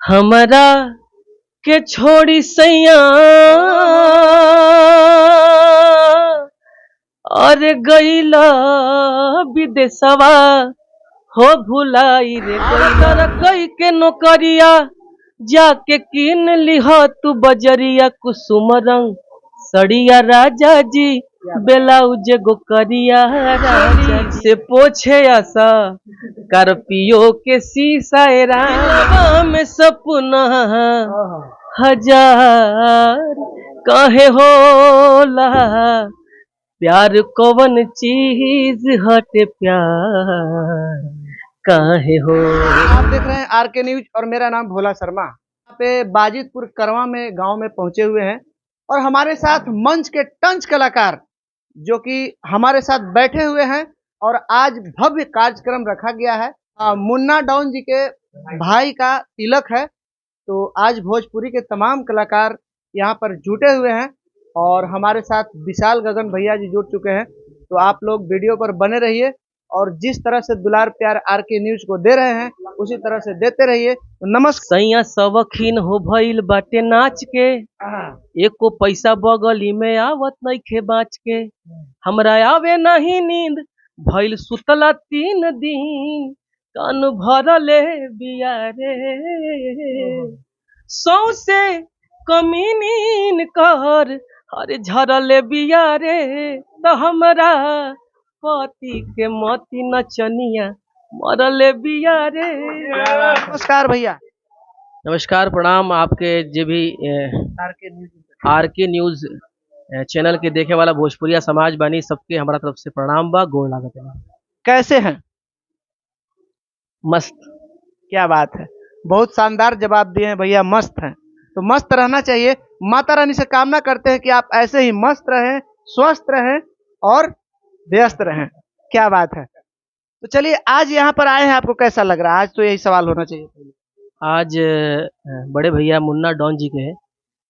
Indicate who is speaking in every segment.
Speaker 1: हमरा के छोड़ी सैया और गईला विदेशवा हो भुलाई रे गईला कई के नौकरिया जाके किन लिह तू बजरिया कुसुम रंग सड़िया राजा जी ब्लाउज गो करिया राजा से पोछे आसा करपियो के शीशा राम में सपना हजार कहे होला प्यार कौन चीज हटे प्यार काहे हो।
Speaker 2: आप देख रहे हैं आरके न्यूज और मेरा नाम भोला शर्मा। यहाँ पे बाजितपुर करवा में गांव में पहुंचे हुए हैं और हमारे साथ मंच के टंच कलाकार जो कि हमारे साथ बैठे हुए हैं और आज भव्य कार्यक्रम रखा गया है। मुन्ना डॉन जी के भाई का तिलक है, तो आज भोजपुरी के तमाम कलाकार यहाँ पर जुटे हुए हैं और हमारे साथ विशाल गगन भैया जी जुट चुके हैं। तो आप लोग वीडियो पर बने रहिए और जिस तरह से दुलार प्यार आरके न्यूज को दे रहे हैं उसी तरह से देते रहिए। तो नमस्कार।
Speaker 1: सैया सवखीन हो भइल बाटे नाच के एको पैसा बगली में आवत नइखे बाच के हमरा आवे नहीं नींद भइल सुतला 3 दिन कान भरले बिया रे सौसे कमीनीन कर अरे झरले बिया रे तो हमरा पति के मोती नचनिया मरले बिया रे।
Speaker 2: नमस्कार भैया।
Speaker 1: नमस्कार प्रणाम आपके जो भी आरके न्यूज चैनल के देखे वाला भोजपुरिया समाज बानी सबके हमारा तरफ से प्रणाम बा गोड़ लागत है।
Speaker 2: कैसे हैं?
Speaker 1: मस्त।
Speaker 2: क्या बात है, बहुत शानदार जवाब दिए हैं भैया, मस्त हैं। तो मस्त रहना चाहिए। माता रानी से कामना करते हैं कि आप ऐसे ही मस्त रहें, स्वस्थ रहें और व्यस्त रहें। क्या बात है। तो चलिए आज यहाँ पर आए हैं, आपको कैसा लग रहा है? आज तो यही सवाल होना चाहिए।
Speaker 1: आज बड़े भैया मुन्ना डॉन जी के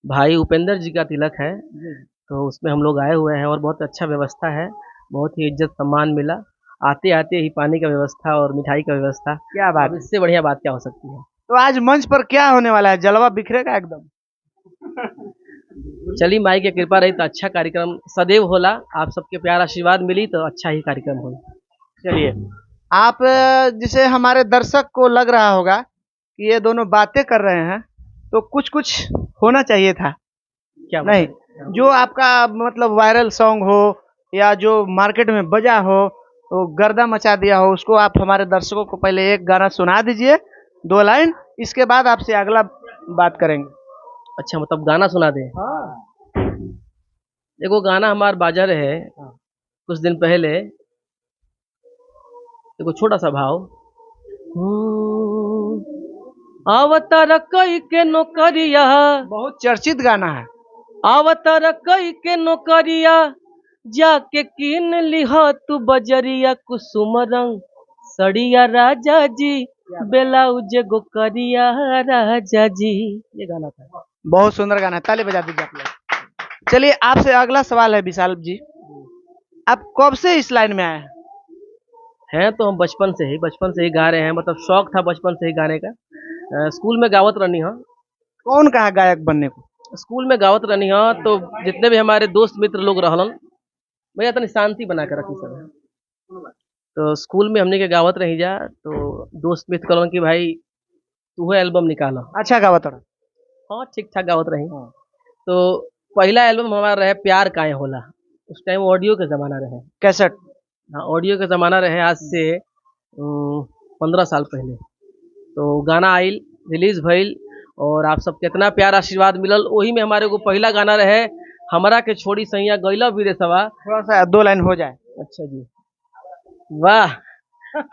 Speaker 1: भाई उपेंद्र जी का तिलक है, तो उसमें हम लोग आए हुए हैं और बहुत अच्छा व्यवस्था है, बहुत ही इज्जत सम्मान मिला। आते आते ही पानी का व्यवस्था और मिठाई का व्यवस्था।
Speaker 2: क्या बात,
Speaker 1: इससे बढ़िया बात क्या हो सकती है।
Speaker 2: तो आज मंच पर क्या होने वाला है? जलवा बिखरेगा एकदम।
Speaker 1: चलिए माई की कृपा रही तो अच्छा कार्यक्रम सदैव होला, आप सबके प्यार आशीर्वाद मिली तो अच्छा ही कार्यक्रम हो।
Speaker 2: चलिए आप जिसे हमारे दर्शक को लग रहा होगा कि ये दोनों बातें कर रहे हैं तो कुछ कुछ होना चाहिए था।
Speaker 1: क्या
Speaker 2: नहीं, जो आपका मतलब वायरल सॉन्ग हो या जो मार्केट में बजा हो तो गर्दा मचा दिया हो, उसको आप हमारे दर्शकों को पहले एक गाना सुना दीजिए, 2 लाइन, इसके बाद आपसे अगला बात करेंगे।
Speaker 1: अच्छा मतलब गाना सुना दे। देखो गाना हमार बाजा रहे कुछ दिन पहले, देखो छोटा सा भाव। अवतार कई के नौकरिया,
Speaker 2: बहुत चर्चित गाना है।
Speaker 1: अवतार कई के नौकरिया जाके किन लिह तू बजरिया कुसुम रंग सड़िया राजा जी ब्लाउज गो करिया राजा जी। ये गाना था।
Speaker 2: बहुत सुंदर गाना है, ताली बजा दीजिए आप लोग। चलिए आपसे अगला सवाल है विशाल जी, आप कब से इस लाइन में आए
Speaker 1: हैं? तो हम बचपन से ही गा रहे हैं, मतलब शौक था बचपन से ही गाने का। स्कूल में गावत रहनी है।
Speaker 2: कौन कहा गायक बनने को?
Speaker 1: स्कूल में गावत रहनी है, तो जितने भी हमारे दोस्त मित्र लोग रहलन भैया तनी शांति बना कर रखी सब। तो स्कूल में हमने के गावत रही जा, तो दोस्त मित्र कहलन कि भाई तू एल्बम निकालो।
Speaker 2: अच्छा गावत रहा?
Speaker 1: हाँ ठीक ठाक गावत रही। तो पहला एल्बम हमारा रहे प्यार काहे होला। उस टाइम ऑडियो के जमाना रहे,
Speaker 2: कैसेट।
Speaker 1: हाँ ऑडियो के ज़माना रहे, आज से 15 साल पहले। तो गाना आइल, रिलीज भइल और आप सब कितना प्यार आशीर्वाद मिलल। वही में हमारे को पहला गाना रहे हमरा के छोड़ी सैया गईला विदेशवा।
Speaker 2: थोड़ा सा 2 लाइन हो जाए।
Speaker 1: अच्छा जी, वाह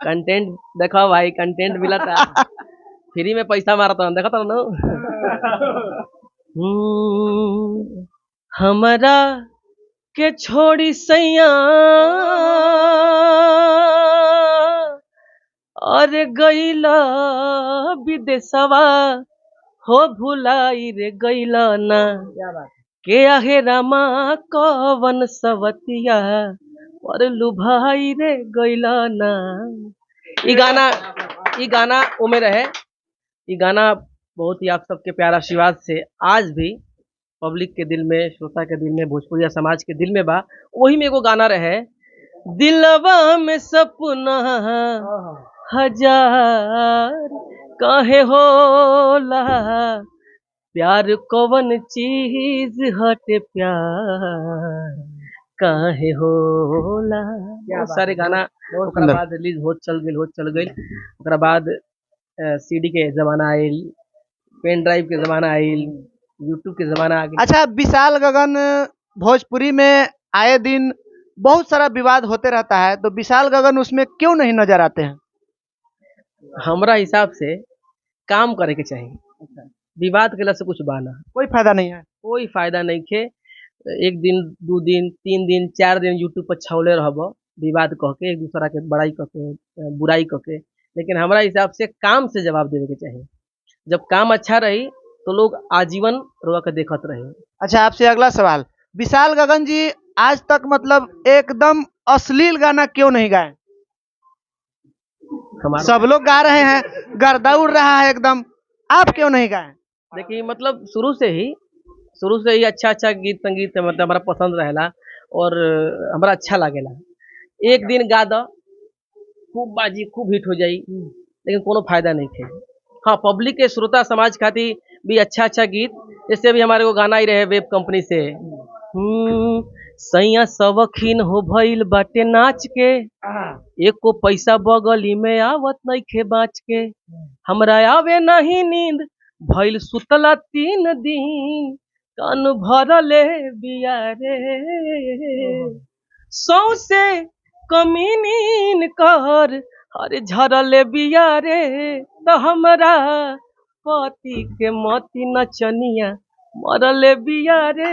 Speaker 1: कंटेंट देखो भाई, कंटेंट मिला था फ्री में पैसा मारा था, देखा था ना। हमरा के छोड़ी सैया और गईला विदेशवा हो भुलाई रे गईला ना।
Speaker 2: क्या बात
Speaker 1: के आहे रामा कवन सवतिया और लुभाई रे गईला ना। ई गाना ओमे रहे। ई गाना बहुत ही आप सबके प्यार आशीर्वाद से आज भी पब्लिक के दिल में, श्रोता के दिल में, भोजपुरिया समाज के दिल में बा। वही में एगो गाना रहे, दिलवा में सपना हजार काहे होला, प्यार कवन चीज हटे प्यार काहे होला। बहुत सारे गाना ओकरा बाद रिलीज होत चल गइल। ओकरा बाद सीडी के जमाना आइल, पेन ड्राइव के जमाना आइल, यूट्यूब के जमाना आ गया।
Speaker 2: अच्छा, विशाल गगन भोजपुरी में आए दिन बहुत सारा विवाद होते रहता है, तो विशाल गगन उसमें क्यों नहीं नजर आते हैं?
Speaker 1: हमरा हिसाब से काम करे के चाहिए, विवाद केला से कुछ बाना
Speaker 2: कोई फायदा नहीं है।
Speaker 1: कोई फायदा नहीं खे। एक दिन, 2 दिन, 3 दिन, 4 दिन यूट्यूब पर छौले रहब विवाद कह के, एक दूसरा के बड़ाई कह के, बुराई कह के। लेकिन हमारा हिसाब से काम से जवाब देवे के चाहिए। जब काम अच्छा रही तो लोग आजीवन रोआ के देखत रहे।
Speaker 2: अच्छा, आपसे अगला सवाल, विशाल गगन जी आज तक मतलब एकदम अश्लील गाना क्यों नहीं गाए? सब लोग गा रहे हैं, गर्दा उड़ रहा है एकदम, आप क्यों नहीं गाए?
Speaker 1: देखिए, मतलब शुरू से ही अच्छा गीत संगीत मतलब हमारा पसंद रहेला और हमारा अच्छा लागेला। एक दिन गा दो, खूब बाजी, खूब हिट हो जाई, लेकिन कोनो फायदा नहीं थे। हाँ, पब्लिक के श्रोता समाज खातिर भी अच्छा गीत, जैसे भी हमारे को गाना ही रहे वेब कंपनी से, सैया सवखीन हो भइल बाटे नाच के, एको पैसा बगली में आवत नइखे बाँच के, हमरा आवे नहीं नींद भइल सुतला 3 दिन, कान भरले बिया रे, सौसे कमीनीन कर अरे झरले बिया रे, तो हमरा पति के मती नचनिया मरले बिया रे।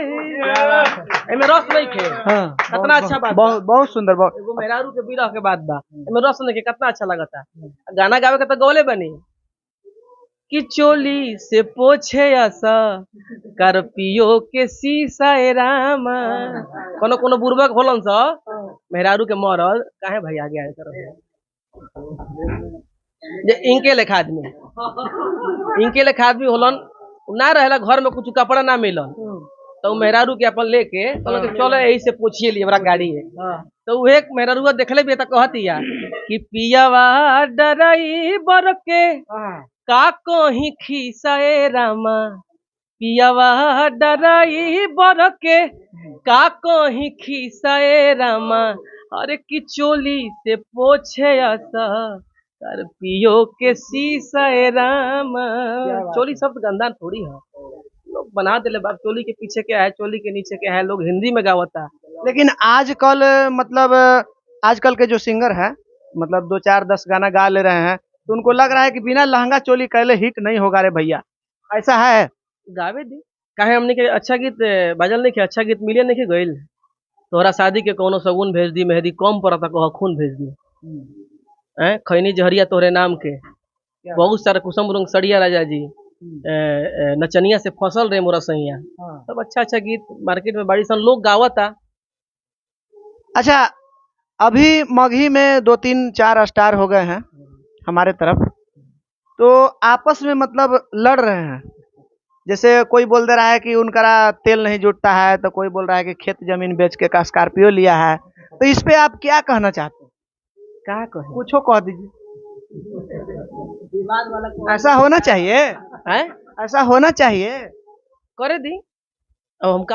Speaker 1: एमे रस नहीं खे।
Speaker 2: हाँ,
Speaker 1: कितना अच्छा बात,
Speaker 2: बहुत सुंदर।
Speaker 1: एगो मेहरारू के बिरह के बात बा, एमे रस नहीं खे, कितना अच्छा लगता। गाना गावे के तो गौले बनी कि चोली से पोछे आसा करपियो के शीशा ए रामा। कोनो बुर्बक होलन सा मेहरारू के मरल काहे भाई आगे आए तरफ जे इनके लेखा आदमी होलन ना रहेला, घर में कुछ कपड़ा ना मिलन तो मेहरारू के अपन लेके कहलन कि चलो यही से पूछिए ली, हमरा गाड़ी है। तो वो एक मेहरारूआ देखले भी त कहती या कि पियावा डराई बर के का कहीं खीसा ए रामा, पियावा डराई बर के का कहीं खीसा ए रामा, अरे कि चोली से पोछे आसा कर पियो के शीशा ए रामा। चोली शब्द गंदा थोड़ी है, लोग बना देले बाप, चोली के पीछे क्या है, चोली के नीचे क्या है, लोग हिंदी में गावता।
Speaker 2: लेकिन आजकल मतलब आजकल के जो सिंगर है मतलब 2, 4, 10 गाना गा ले रहे हैं, तो उनको लग रहा है कि बिना लहंगा चोली कहले हिट नहीं होगा रे भैया, ऐसा है? गावे
Speaker 1: दी काहे हमने के अच्छा गीत बाजल नहीं के, अच्छा गीत मिले नहीं के गइल। तोहरा शादी के कोनो सगुन भेज दी, मेहंदी कम पड़ता कह खून भेज दी, खैनी जहरिया तोहरे नाम के, बहुत सारा कुसुम रंग सड़िया राजा जी, नचनिया से फसल रे मोरा सैया, सब अच्छा गीत मार्केट में बड़ी सन लोग गावता।
Speaker 2: अच्छा, अभी मगही में 2, 3, 4 स्टार हो गए हैं हमारे तरफ, तो आपस में मतलब लड़ रहे हैं। जैसे कोई बोल दे रहा है कि उनका तेल नहीं जुटता है, तो कोई बोल रहा है कि खेत जमीन बेच के का स्कॉर्पियो लिया है। तो इस पे आप क्या कहना चाहते हैं?
Speaker 1: क्या कहें,
Speaker 2: कुछ कह दीजिए। ऐसा होना चाहिए, ऐसा होना चाहिए,
Speaker 1: करे दी। अब हम